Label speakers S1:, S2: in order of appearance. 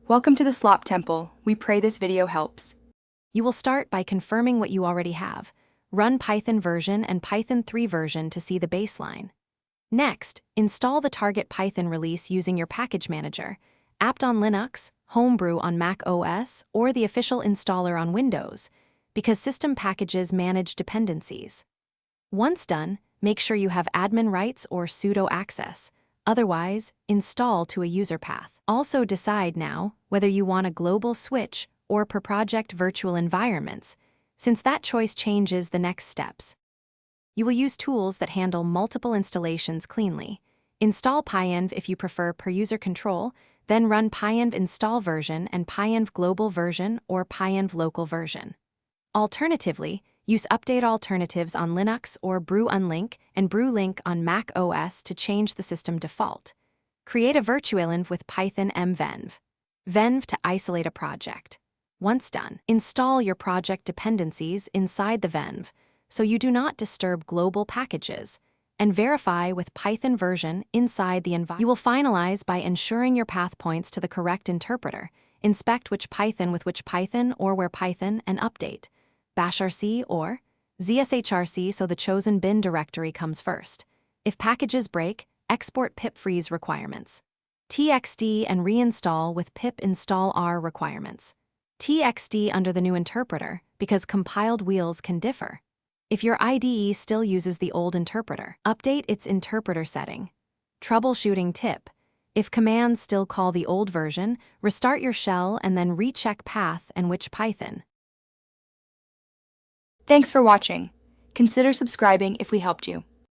S1: Welcome to the Slop Temple. We pray this video helps.
S2: You will start by confirming what you already have. Run Python version and Python 3 version to see the baseline. Next, install the target Python release using your package manager, apt on Linux, Homebrew on Mac OS, or the official installer on Windows, because system packages manage dependencies. Once done, make sure you have admin rights or sudo access. Otherwise, install to a user path. Also decide now whether you want a global switch or per project virtual environments, since that choice changes the next steps. You will use tools that handle multiple installations cleanly. Install pyenv if you prefer per user control, then run pyenv install version and pyenv global version or pyenv local version. Alternatively, use update alternatives on Linux or brew unlink and brew link on Mac OS to change the system default. Create a virtualenv with Python mvenv. Venv to isolate a project. Once done, install your project dependencies inside the venv so you do not disturb global packages, and verify with Python version inside the environment. You will finalize by ensuring your path points to the correct interpreter. Inspect which Python with which Python or where Python and update. bashrc or zshrc so the chosen bin directory comes first. If packages break, export pip freeze requirements. txd and reinstall with pip install r requirements. txd under the new interpreter because compiled wheels can differ. If your IDE still uses the old interpreter, update its interpreter setting. Troubleshooting tip: if commands still call the old version, restart your shell and then recheck path and which Python.
S1: Thanks for watching. Consider subscribing if we helped you.